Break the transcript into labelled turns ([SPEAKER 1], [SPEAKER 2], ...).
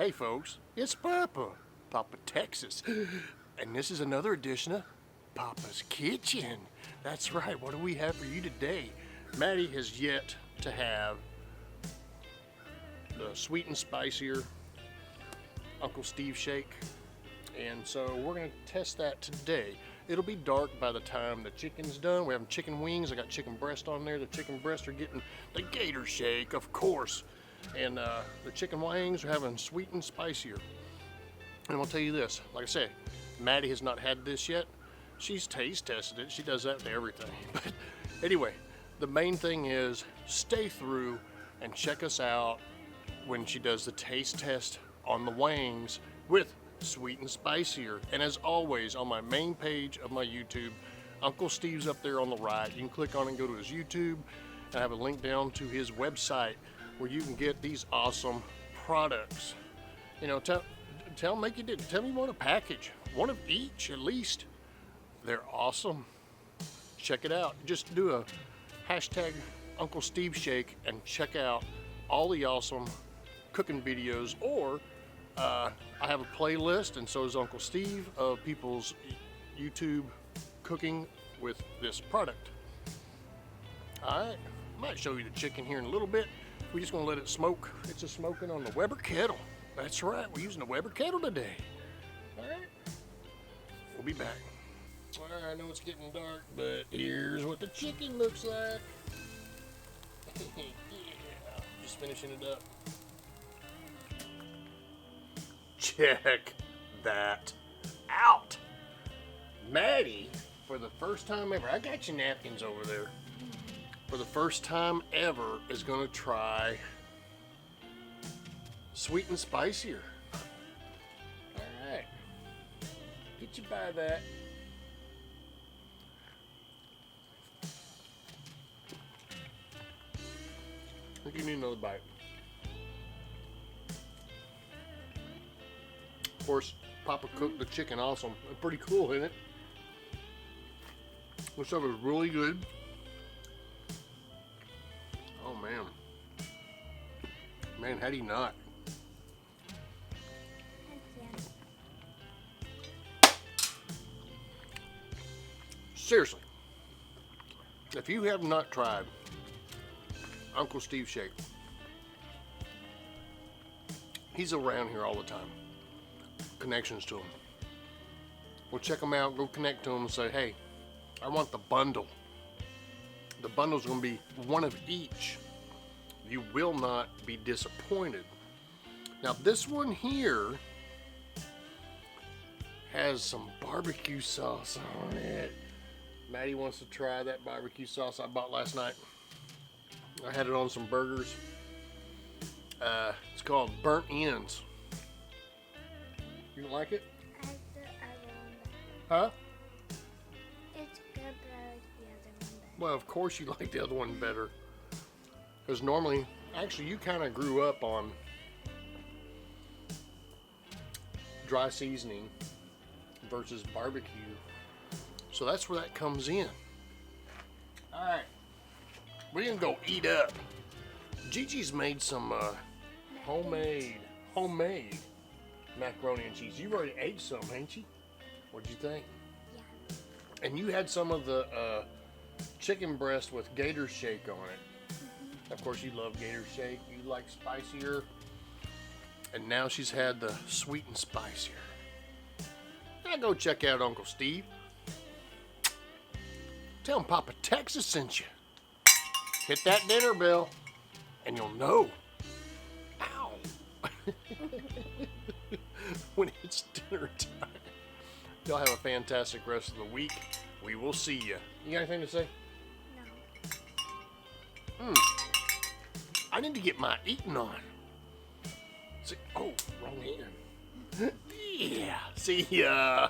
[SPEAKER 1] Hey folks, it's Papa Texas, and this is another edition of Papa's Kitchen. That's right, what do we have for you today? Maddie has yet to have the sweet and spicier Uncle Steve shake, and so we're going to test that today. It'll be dark by the time the chicken's done. We have chicken wings. I got chicken breast on there. The chicken breasts are getting the gator shake, of course. And the chicken wings are having sweet and spicier. And I'll tell you this, like I said, Maddie has not had this yet. She's taste tested it. She does that to everything. But anyway, the main thing is stay through and check us out when she does the taste test on the wings with sweet and spicier. And as always, on my main page of my YouTube, Uncle Steve's up there on the right. You can click on it and go to his YouTube, and I have a link down to his website where you can get these awesome products. You know, tell them like you did. Tell me you want a package, one of each at least. They're awesome. Check it out. Just do a hashtag Uncle Steve Shake and check out all the awesome cooking videos. Or I have a playlist, and so does Uncle Steve, of people's YouTube cooking with this product. All right, I might show you the chicken here in a little bit. We're just gonna let it smoke. It's a smoking on the Weber kettle. That's right, we're using the Weber kettle today. All right, we'll be back. All right, I know it's getting dark, but here's what the chicken looks like. Yeah, just finishing it up. Check that out. Maddie, for the first time ever, I got your napkins over there. For the first time ever, is gonna try sweet and spicier. All right, get you by that. I think you need another bite. Of course, Papa cooked the chicken awesome. Pretty cool, isn't it? This stuff is really good. Oh man. Man, how do you not? Seriously, if you have not tried Uncle Steve Shake, he's around here all the time. Connections to him. We'll check them out, go connect to him and say, hey, I want the bundle. The bundle's gonna be one of each. You will not be disappointed. Now this one here has some barbecue sauce on it. Maddie wants to try that barbecue sauce I bought last night. I had it on some burgers. It's called Burnt Ends. You don't like it?
[SPEAKER 2] I like the other one better.
[SPEAKER 1] Huh?
[SPEAKER 2] It's good, but I like the other one better.
[SPEAKER 1] Well, of course you like the other one better. Because normally, actually you kind of grew up on dry seasoning versus barbecue. So that's where that comes in. All right, we're gonna go eat up. Gigi's made some homemade macaroni and cheese. You already ate some, ain't you? What'd you think?
[SPEAKER 2] Yeah.
[SPEAKER 1] And you had some of the chicken breast with gator shake on it. Mm-hmm. Of course, you love gator shake. You like spicier. And now she's had the sweet and spicier. Now go check out Uncle Steve. Tell him Papa Texas sent you. Hit that dinner bell, and you'll know. Ow. When it's dinner time. Y'all have a fantastic rest of the week. We will see you. You got anything to say?
[SPEAKER 2] No.
[SPEAKER 1] I need to get my eating on. See, oh, wrong hand. Yeah. See ya.